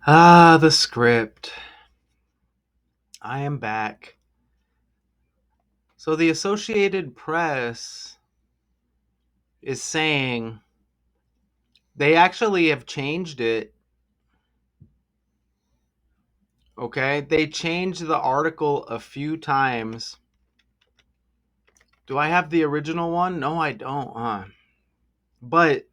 Ah, the script. I am back. So the Associated Press is saying they actually have changed it. Okay? They changed the article a few times. Do I have the original one? No, I don't, huh? But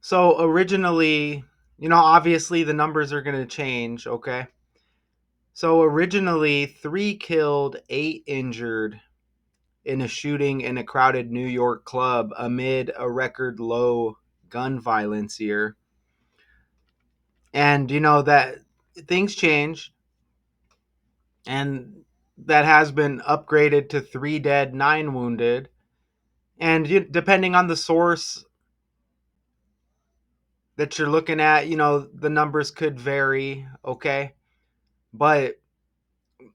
so originally, obviously the numbers are going to change, okay? So originally, 3 killed, 8 injured in a shooting in a crowded New York club amid a record low gun violence year. And that things change, and that has been upgraded to 3 dead, 9 wounded. And depending on the source that you're looking at, the numbers could vary, okay? But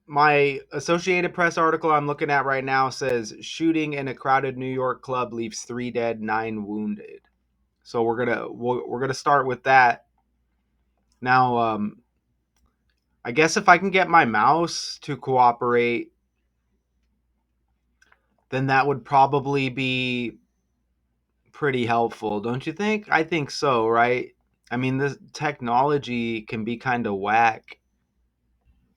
my Associated Press article I'm looking at right now says shooting in a crowded New York club leaves 3 dead, 9 wounded. So we're gonna start with that. Now, I guess if I can get my mouse to cooperate, then that would probably be pretty helpful, don't you think? I think so, right? I mean, this technology can be kind of whack.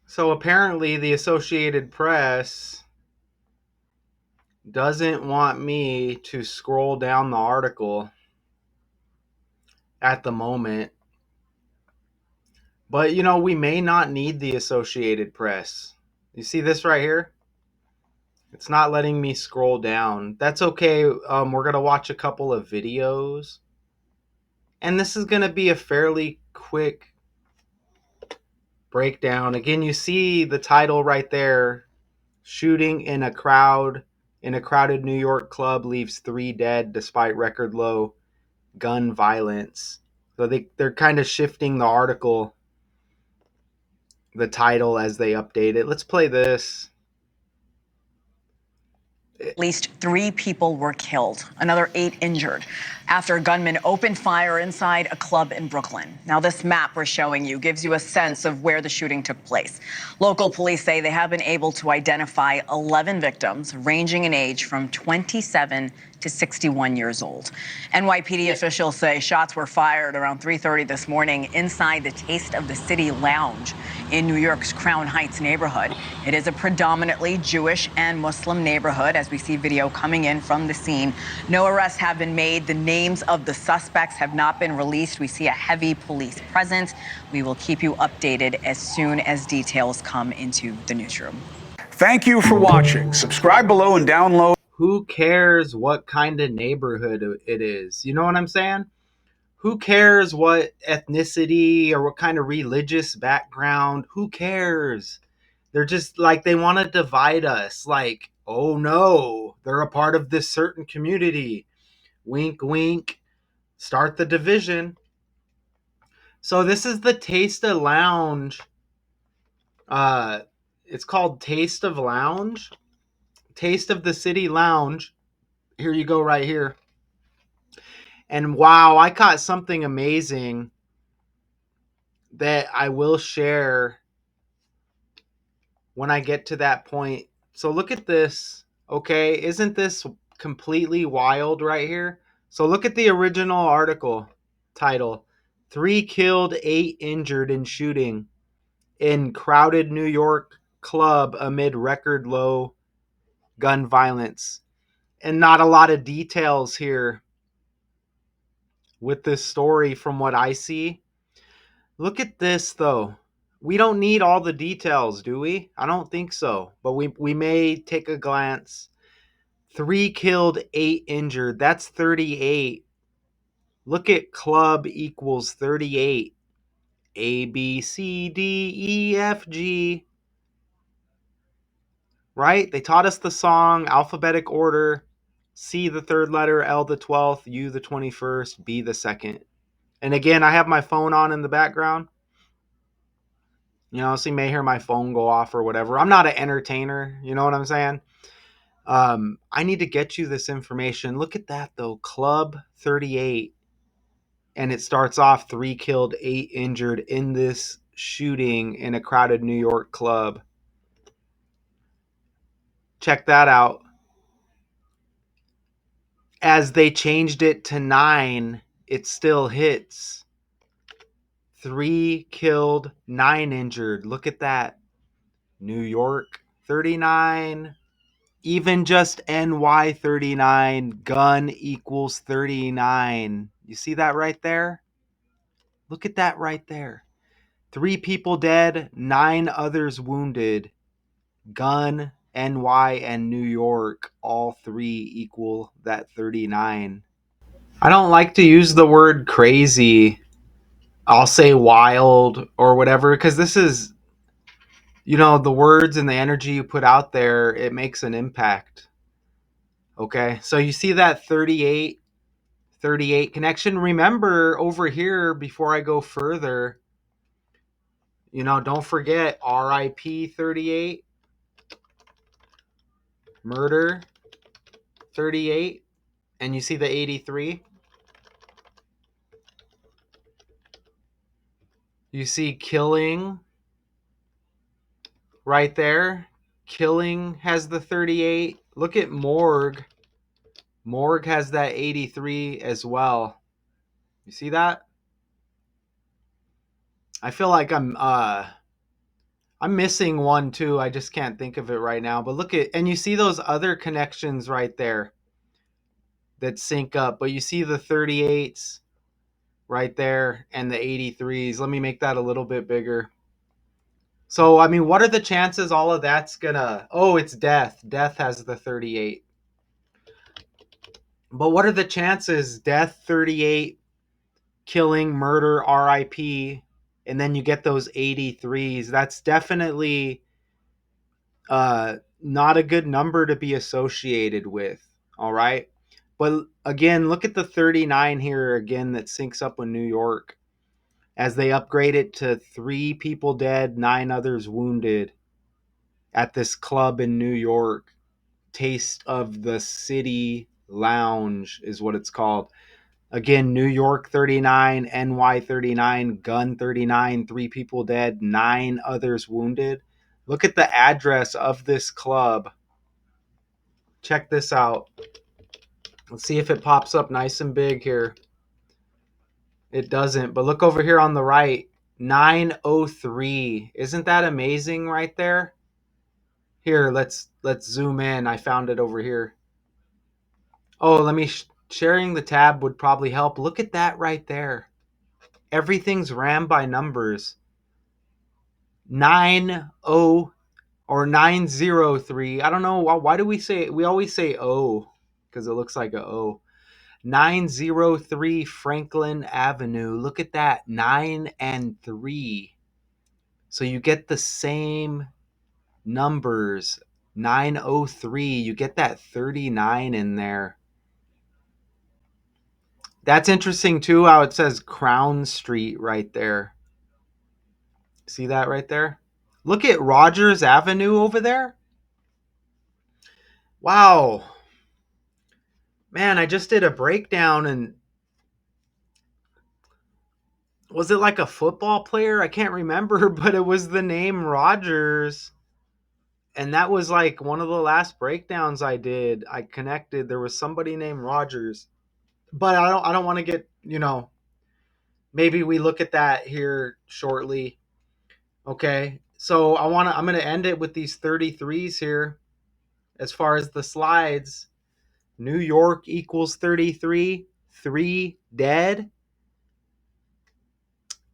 So apparently, the Associated Press doesn't want me to scroll down the article at the moment. But, we may not need the Associated Press. You see this right here? It's not letting me scroll down. That's okay. We're going to watch a couple of videos. And this is going to be a fairly quick breakdown. Again, you see the title right there. Shooting in a crowded New York club leaves 3 dead despite record low gun violence. So they're kind of shifting the article, the title, as they update it. Let's play this. At least 3 people were killed, another 8 injured, after a gunman opened fire inside a club in Brooklyn. Now, this map we're showing you gives you a sense of where the shooting took place. Local police say they have been able to identify 11 victims, ranging in age from 27 to 61 years old. NYPD officials say shots were fired around 3:30 this morning inside the Taste of the City lounge in New York's Crown Heights neighborhood. It is a predominantly Jewish and Muslim neighborhood, as we see video coming in from the scene. No arrests have been made. The names of the suspects have not been released. We see a heavy police presence. We will keep you updated as soon as details come into the newsroom. Thank you for watching. Subscribe below and download. Who cares what kind of neighborhood it is? You know what I'm saying? Who cares what ethnicity or what kind of religious background? Who cares? They're just like, they want to divide us. Like, oh no, they're a part of this certain community. Wink, wink. Start the division. So this is the Taste of Lounge. It's called Taste of Lounge. Taste of the City Lounge. Here you go right here. And wow, I caught something amazing that I will share when I get to that point. So look at this. Okay, isn't this completely wild right here? So look at the original article title. 3 killed, 8 injured in shooting in crowded New York club amid record low gun violence. And not a lot of details here with this story from what I see. Look at this though. We don't need all the details, do we? I don't think so. But we may take a glance. 3 killed, 8 injured. That's 38. Look at club equals 38. A, B, C, D, E, F, G. Right? They taught us the song, alphabetic order. C, the third letter, L, the 12th, U, the 21st, B, the second. And again, I have my phone on in the background. So you may hear my phone go off or whatever. I'm not an entertainer. You know what I'm saying? I need to get you this information. Look at that, though. Club 38. and it starts off 3 killed, 8 injured in this shooting in a crowded New York club. Check that out. As they changed it to 9, it still hits. 3 killed, 9 injured. Look at that. New York 39. Even just NY 39. Gun equals 39. You see that right there? Look at that right there. 3 people dead, 9 others wounded. Gun, NY, and New York, all 3 equal that 39. I don't like to use the word crazy. I'll say wild or whatever, because this is, the words and the energy you put out there, it makes an impact. Okay, so you see that 38 connection. Remember over here, before I go further, don't forget RIP 38, murder 38, and you see the 83. You see killing right there. Killing has the 38. Look at morgue. Morgue has that 83 as well. You see that? I feel like I'm missing one too. I just can't think of it right now. But look at, and you see those other connections right there that sync up. But you see the 38s right there and the 83s. Let me make that a little bit bigger. So, I mean, what are the chances all of that's gonna... Oh, it's death. Death has the 38. But what are the chances? Death 38, killing, murder, RIP, and then you get those 83s. That's definitely not a good number to be associated with. All right. But again, look at the 39 here again that syncs up with New York as they upgrade it to 3 people dead, 9 others wounded at this club in New York. Taste of the City Lounge is what it's called. Again, New York 39, NY 39, gun 39, 3 people dead, 9 others wounded. Look at the address of this club. Check this out. Let's see if it pops up nice and big here. It doesn't, but look over here on the right. 903. Isn't that amazing right there? Here, let's zoom in. I found it over here. Oh, let me sharing the tab would probably help. Look at that right there. Everything's rammed by numbers. 90 or 903. I don't know why do we always say O, because it looks like a O. 903 Franklin Avenue. Look at that. 9 and 3. So you get the same numbers. 903. You get that 39 in there. That's interesting too, how it says Crown Street right there. See that right there? Look at Rogers Avenue over there. Wow. Man, I just did a breakdown, and was it like a football player? I can't remember, but it was the name Rogers. And that was like one of the last breakdowns I did. I connected, there was somebody named Rogers. But I don't want to get, maybe we look at that here shortly. Okay. So I'm going to end it with these 33s here. As far as the slides, New York equals 33, 3 dead.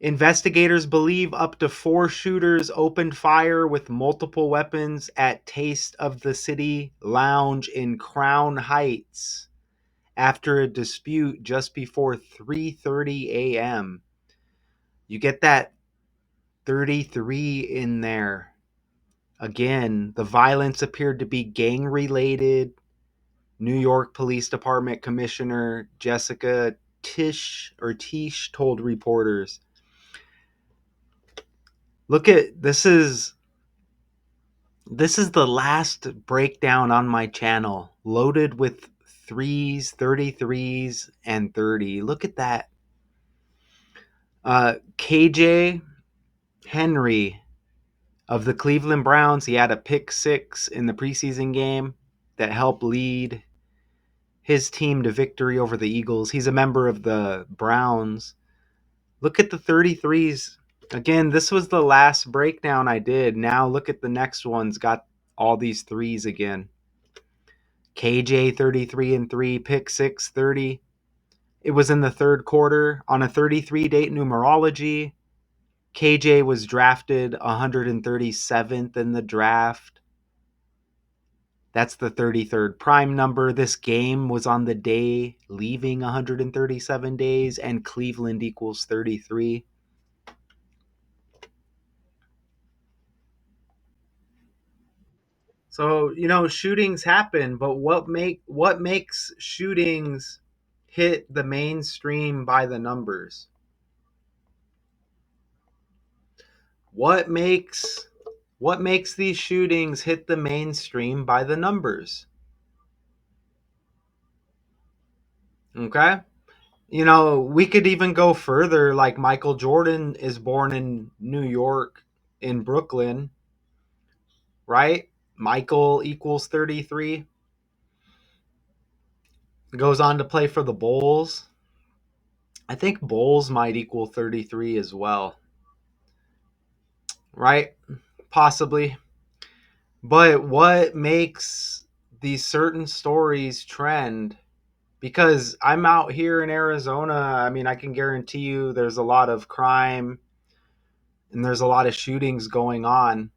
Investigators believe up to 4 shooters opened fire with multiple weapons at Taste of the City Lounge in Crown Heights after a dispute just before 3:30 a.m. You get that 33 in there. Again, the violence appeared to be gang-related. New York Police Department Commissioner Jessica Tisch told reporters. Look at this is the last breakdown on my channel, loaded with 3s, 33s, and 30. Look at that. KJ Henry of the Cleveland Browns, he had a pick six in the preseason game that helped lead his team to victory over the Eagles. He's a member of the Browns. Look at the 33s. Again, this was the last breakdown I did. Now look at the next one's got all these threes again. KJ 33 and 3, pick 6 30. It was in the third quarter on a 33 date numerology. KJ was drafted 137th in the draft. That's the 33rd prime number. This game was on the day leaving 137 days, and Cleveland equals 33. So, shootings happen, but what makes shootings hit the mainstream by the numbers? What makes these shootings hit the mainstream by the numbers? Okay? We could even go further, like Michael Jordan is born in New York, in Brooklyn, right? Michael equals 33. Goes on to play for the Bulls. I think Bulls might equal 33 as well, right? Possibly. But what makes these certain stories trend? Because I'm out here in Arizona, I mean, I can guarantee you there's a lot of crime and there's a lot of shootings going on.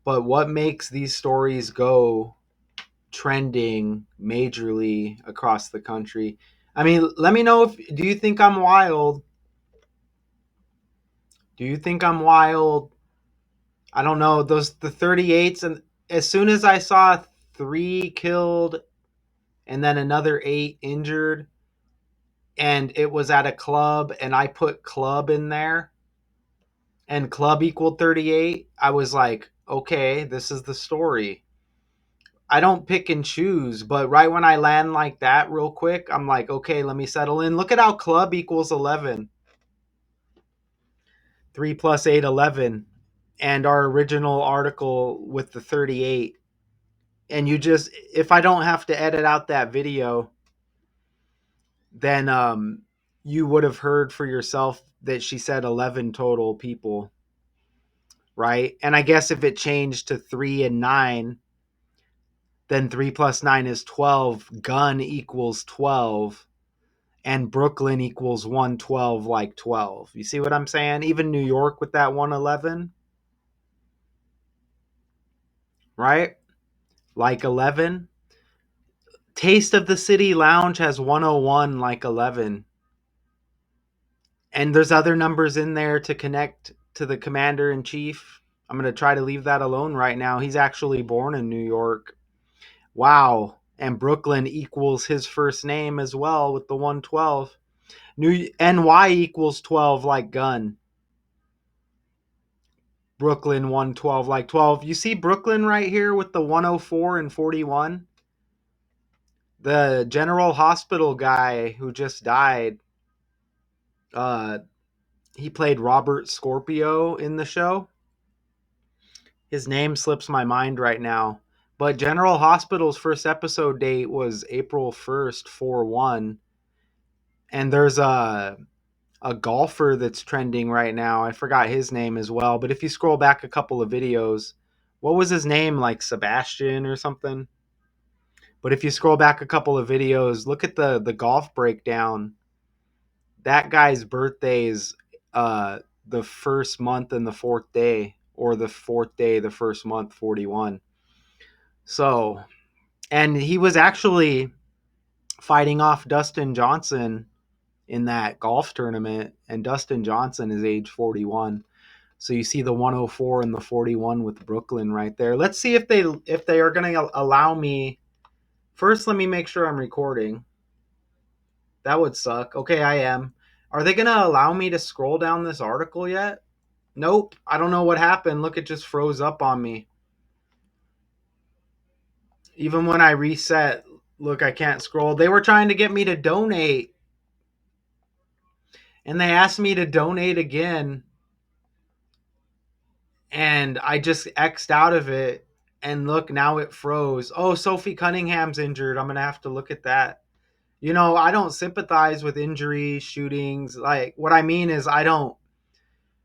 But what makes these stories go trending majorly across the country? I mean, let me know do you think I'm wild? Do you think I'm wild? I don't know, the 38s, and as soon as I saw 3 killed and then another 8 injured and it was at a club and I put club in there and club equaled 38, I was like, okay, this is the story. I don't pick and choose, but right when I land like that real quick, I'm like, okay, let me settle in. Look at how club equals 11. 3 plus 8, 11. And our original article with the 38. And if I don't have to edit out that video, then you would have heard for yourself that she said 11 total people, right? And I guess if it changed to 3 and 9, then 3 plus 9 is 12. Gun equals 12. And Brooklyn equals 112, like 12. You see what I'm saying? Even New York with that 111, right? Like 11. Taste of the City Lounge has 101, like 11. And there's other numbers in there to connect to the commander in chief. I'm going to try to leave that alone right now. He's actually born in New York. Wow. And Brooklyn equals his first name as well with the 112. New NY equals 12, like gun. Brooklyn 112, like 12. You see Brooklyn right here with the 104 and 41? The General Hospital guy who just died, uh, he played Robert Scorpio in the show. His name slips my mind right now. But General Hospital's first episode date was April 1st, 4/1. And there's a golfer that's trending right now. I forgot his name as well. But if you scroll back a couple of videos, what was his name? Like Sebastian or something? But if you scroll back a couple of videos, look at the golf breakdown. That guy's birthday is the first month and the fourth day, or the fourth day, the first month, 41. So, and he was actually fighting off Dustin Johnson in that golf tournament, and Dustin Johnson is age 41. So you see the 104 and the 41 with Brooklyn right there. Let's see if they are going to allow me. First, let me make sure I'm recording. That would suck. Okay, I am. Are they going to allow me to scroll down this article yet? Nope. I don't know what happened. Look, it just froze up on me. Even when I reset, look, I can't scroll. They were trying to get me to donate. And they asked me to donate again, and I just X'd out of it. And look, now it froze. Oh, Sophie Cunningham's injured. I'm going to have to look at that. I don't sympathize with injuries, shootings. Like, what I mean is,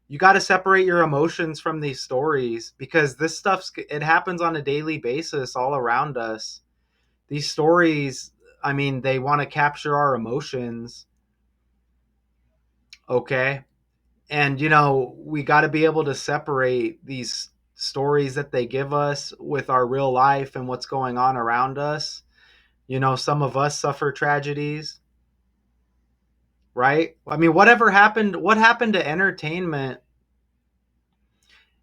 you got to separate your emotions from these stories, because this it happens on a daily basis all around us. These stories, I mean, they want to capture our emotions. Okay. And, we got to be able to separate these stories that they give us with our real life and what's going on around us. Some of us suffer tragedies, right? I mean, what happened to entertainment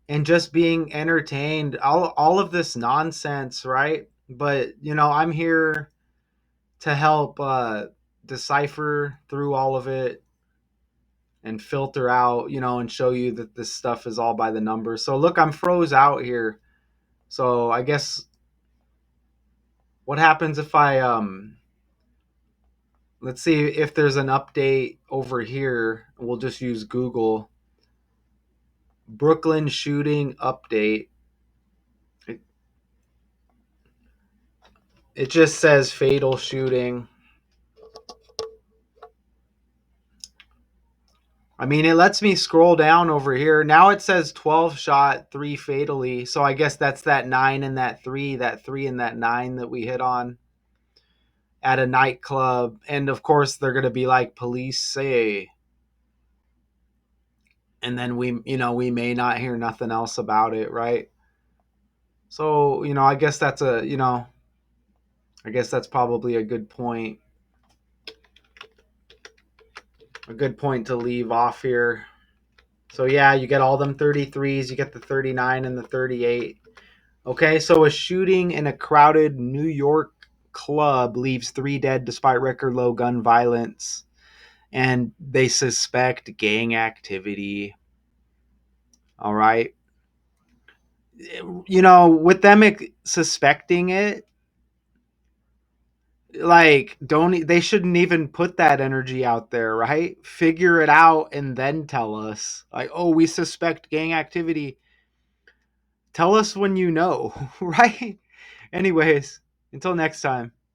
and just being entertained, all of this nonsense, right? But, I'm here to help decipher through all of it and filter out, and show you that this stuff is all by the numbers. So look, I'm froze out here. So I guess what happens if let's see if there's an update over here. We'll just use Google. Brooklyn shooting update. It just says fatal shooting. I mean, it lets me scroll down over here. Now it says 12 shot, 3 fatally. So I guess that's that 9 and that 3 and that 9 that we hit on at a nightclub. And of course, they're going to be like, police say. And then we may not hear nothing else about it, right? So, I guess that's probably a good point. A good point to leave off here. So yeah, you get all them 33s, you get the 39 and the 38. Okay, so a shooting in a crowded New York club leaves 3 dead despite record low gun violence. And they suspect gang activity. All right. With them suspecting it, like, they shouldn't even put that energy out there, right? Figure it out and then tell us. Like, oh, we suspect gang activity. Tell us when you know, right? Anyways, until next time.